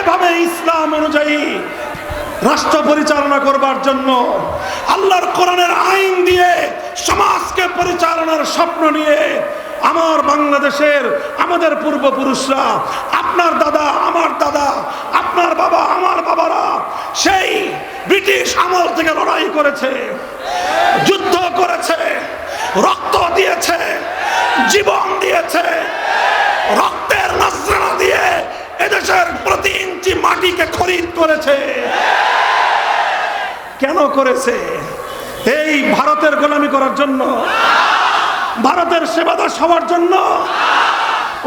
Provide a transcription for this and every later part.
যেভাবে ইসলাম অনুযায়ী রাষ্ট্র পরিচালনা করবার জন্য আল্লাহর কোরআনের আইন দিয়ে সমাজকে পরিচালনার স্বপ্ন নিয়ে আমার বাংলাদেশের আমাদের পূর্বপুরুষরা, আপনার দাদা আমার দাদা, আপনার বাবা আমার বাবারা সেই ব্রিটিশ আমল থেকে লড়াই করেছে, যুদ্ধ করেছে, রক্ত দিয়েছে, জীবন দিয়েছে, রক্তের নজরানা দিয়ে এদেশের প্রতি ইঞ্চি মাটিকে খরিদ করেছে। কেন করেছে? এই ভারতের গোলামি করার জন্য, ভারতের সেবাদাস হওয়ার জন্য।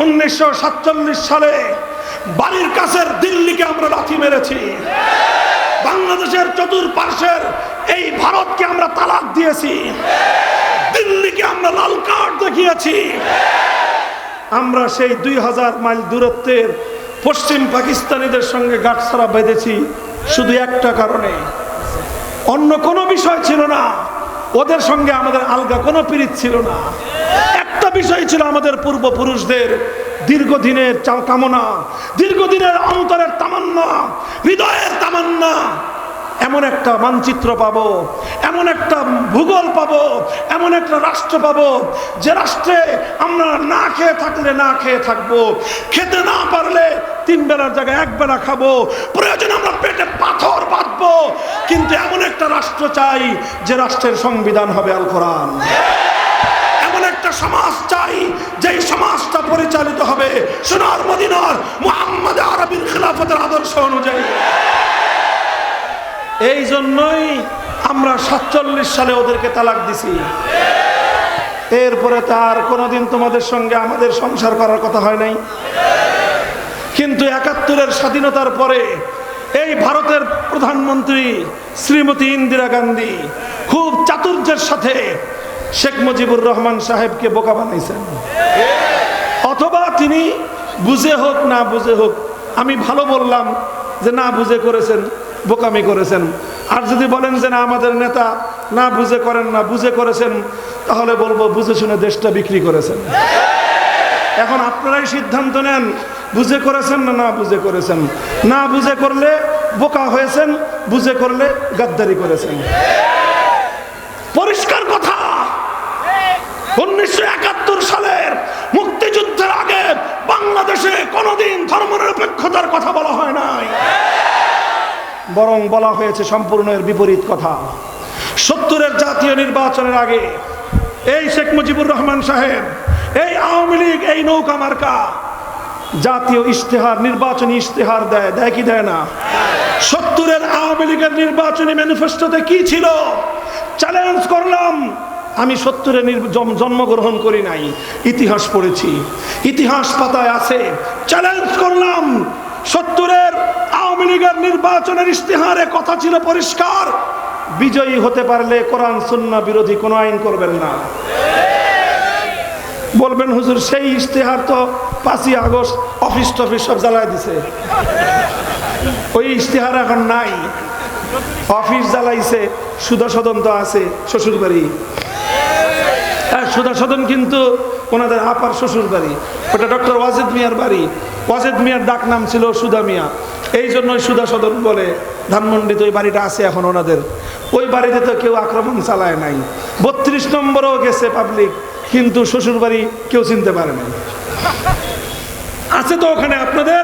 1947 সালে বাড়ির কাছের দিল্লিকে আমরা লাথি মেরেছি, বাংলাদেশের চতুর্পার্শ্বের এই ভারতকে আমরা তালাক দিয়েছি, দিল্লিকে আমরা লাল কার্ড দেখিয়েছি। আমরা সেই 2000 মাইল দূরত্বের পশ্চিম পাকিস্তানিদের সঙ্গে গাঁটছড়া বেঁধেছি শুধু একটা কারণে, অন্য কোনো বিষয় ছিল না। ওদের সঙ্গে আমাদের আলগা কোনো পীড়িত ছিল না। একটা বিষয় ছিল আমাদের পূর্বপুরুষদের দীর্ঘদিনের কামনা, দীর্ঘদিনের অন্তরের তামান্না, হৃদয়ের তামান্না। এমন একটা মানচিত্র পাবো, এমন একটা ভূগোল পাবো, এমন একটা রাষ্ট্র পাবো যে রাষ্ট্রে আমরা না খেয়ে থাকলে না খেয়ে থাকবো, খেতে না পারলে 3 বেলার জায়গায় 1 বেলা খাবো, প্রয়োজন আমরা পেটে পাথর বাঁধবো, কিন্তু এমন একটা রাষ্ট্র চাই যে রাষ্ট্রের সংবিধান হবে আল কোরআন। এমন একটা সমাজ চাই যেই সমাজটা পরিচালিত হবে সোনার মদিনার মুহাম্মদ আরবির খিলাফতের আদর্শ অনুযায়ী। এই জন্যই আমরা 47 সালে ওদেরকে তালাক দিছি। এরপরে তার কোনোদিন তোমাদের সঙ্গে আমাদের সংসার করার কথা হয় নাই। কিন্তু 71-এর স্বাধীনতার পরে এই ভারতের প্রধানমন্ত্রী শ্রীমতী ইন্দিরা গান্ধী খুব চাতুর্যের সাথে শেখ মুজিবুর রহমান সাহেবকে বোকা বানাইছেন। অথবা তিনি বুঝে হোক না বুঝে হোক, আমি ভালো বললাম যে না বুঝে করেছেন, বোকামি করেছেন। আর যদি বলেন যে না আমাদের নেতা না বুঝে করেন না বুঝে করেছেন, তাহলে বলবো বুঝে শুনে দেশটা বিক্রি করেছেন। এখন আপনারাই সিদ্ধান্ত নেন, বুঝে করেছেন না না বুঝে করেছেন। না বুঝে করলে বোকা হয়েছেন, বুঝে করলে গাদ্দারি করেছেন। পরিষ্কার কথা, 1971 সালের মুক্তিযুদ্ধের আগে বাংলাদেশে কোনোদিন ধর্মনিরপেক্ষতার কথা বলা হয় নাই, বরং বলা হয়েছে সম্পূর্ণ এর বিপরীত কথা। 70-এর জাতীয় নির্বাচনের আগে এই শেখ মুজিবুর রহমান সাহেব, এই আওয়ামী লীগ, এই নৌকা মার্কা জাতীয় ইশতেহার, নির্বাচনী ইশতেহার দেয়, দেয় কি দেয় না? 70-এর আওয়ামী লীগের নির্বাচনী ম্যানিফেস্টোতে কি ছিল? চ্যালেঞ্জ করলাম। আমি 70-এ জন্মগ্রহণ করি নাই, ইতিহাস পড়েছি, ইতিহাস পাতায় আছে। চ্যালেঞ্জ করলাম, 70-এর আওয়ামী লীগের নির্বাচনের ইশতেহারে কথা ছিল পরিষ্কার, বিজয়ী হতে পারলে কোরআন সুন্নাহ বিরোধী কোনো আইন করবেন না। বলবেন হুজুর সেই ইশতেহার তো 5ই আগস্ট অফিস টফিস সব জ্বালায় দিছে, ওই ইশতেহার এখন নাই। অফিস জ্বালাইছে, সুধা সদন তো আছে শ্বশুর বাড়ি। হ্যাঁ, সুধা সদন কিন্তু ওনাদের আপার শ্বশুর বাড়ি, ওটা ডক্টর ওয়াজেদ মিয়ার বাড়ি। ওয়াজেদ মিয়ার ডাক নাম ছিল সুধা মিয়া, এই জন্যই সুধা সদন বলে। ধানমন্ডিতে ওই বাড়িটা আছে এখন ওনাদের। ওই বাড়িতে তো কেউ আক্রমণ চালায় নাই। 32 নম্বরেও গেছে পাবলিক, কিন্তু শ্বশুর বাড়ি কেউ চিনতে পারে না। আছে তো ওখানে আপনাদের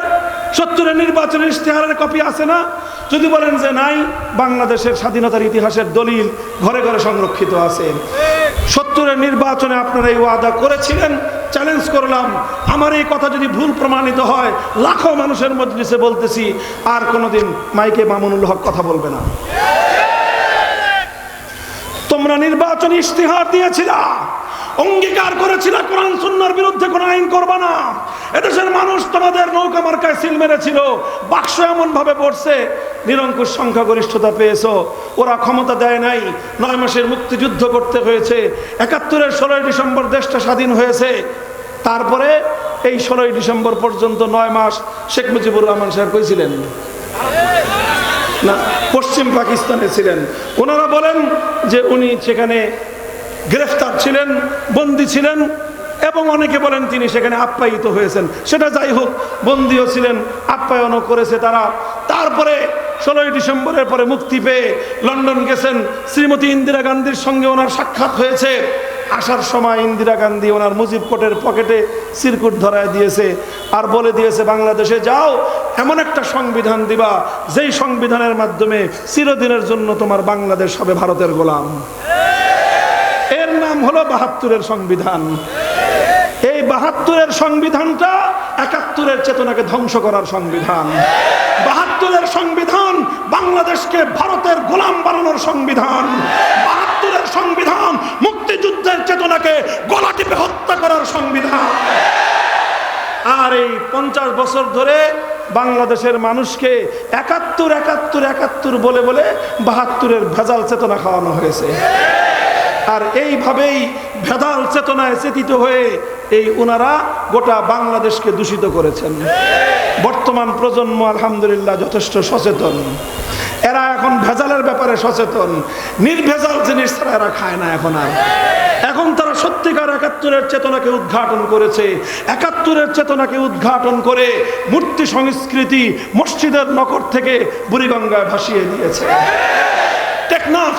70-এর নির্বাচনের ইশতেহারের কপি আছে না? যদি বলেন যে নাই, বাংলাদেশের স্বাধীনতার ইতিহাসের দলিল ঘরে ঘরে সংরক্ষিত আছে। 70-এর নির্বাচনে আপনারা এই ওয়াদা করেছিলেন, চ্যালেঞ্জ করলাম। আমার এই কথা যদি ভুল প্রমাণিত হয়, লাখো মানুষের মজলিসে বলতেছি, আর কোনোদিন মাইকে মামুনুল হক কথা বলবে না। তোমরা নির্বাচনী ইশতেহার দিয়েছিলা, অঙ্গীকার করেছিল কোরআন সুন্নাহর বিরুদ্ধে কোনো আইন করবে না। এদেশের মানুষ তোমাদের নৌকা মার্কায় সিল মেরেছিল, বাক্স এমন ভাবে পড়ছে, নিরঙ্কুশ সংখ্যাগরিষ্ঠতা পেয়েছো। ওরা ক্ষমতা দেয় নাই, 9 মাসের মুক্তিযুদ্ধ করতে হয়েছে। 71-এর 16ই ডিসেম্বর দেশটা স্বাধীন হয়েছে। তারপরে এই 16ই ডিসেম্বর পর্যন্ত 9 মাস শেখ মুজিবুর রহমান সাহেব কই ছিলেন? না, পশ্চিম পাকিস্তানে ছিলেন। ওনারা বলেন যে উনি সেখানে গ্রেফতার ছিলেন, বন্দী ছিলেন। এবং অনেকে বলেন তিনি সেখানে আপ্যায়িত হয়েছেন। সেটা যাই হোক, বন্দীও ছিলেন, আপ্যায়নও করেছে তারা। তারপরে 16ই ডিসেম্বরের পরে মুক্তি পেয়ে লন্ডন গেছেন, শ্রীমতী ইন্দিরা গান্ধীর সঙ্গে ওনার সাক্ষাৎ হয়েছে। আসার সময় ইন্দিরা গান্ধী ওনার মুজিব কোটের পকেটে চিরকুট ধরায় দিয়েছে আর বলে দিয়েছে, বাংলাদেশে যাও, এমন একটা সংবিধান দিবা যেই সংবিধানের মাধ্যমে চিরদিনের জন্য তোমার বাংলাদেশ হবে ভারতের গোলাম। এর নাম হলো 72-এর সংবিধান। এই 72-এর সংবিধানটা 71-এর চেতনাকে ধ্বংস করার সংবিধান। 72-এর সংবিধান বাংলাদেশকে ভারতের গোলাম বানানোর সংবিধান। 72-এর সংবিধান মুক্তিযুদ্ধের চেতনাকে গলা টিপে হত্যা করার সংবিধান। আর এই 50 বছর ধরে বাংলাদেশের মানুষকে 71 71 71 বলে বলে 72-এর ভেজাল চেতনা খাওয়ানো হয়েছে। আর এইভাবেই ভেদাল চেতনায় চেতিত হয়ে এই ওনারা গোটা বাংলাদেশকে দূষিত করেছেন। বর্তমান প্রজন্ম আলহামদুলিল্লাহ যথেষ্ট সচেতন। এরা এখন ভেজালের ব্যাপারে সচেতন। নির্ভেজাল জিনিস ছাড়া এরা খায় না এখন আর। এখন তারা সত্যিকার 71-এর চেতনাকে উদ্ঘাটন করেছে। 71-এর চেতনাকে উদ্ঘাটন করে মূর্তি সংস্কৃতি মসজিদের নকর থেকে বুড়িগঙ্গায় ভাসিয়ে দিয়েছে। টেকনাফ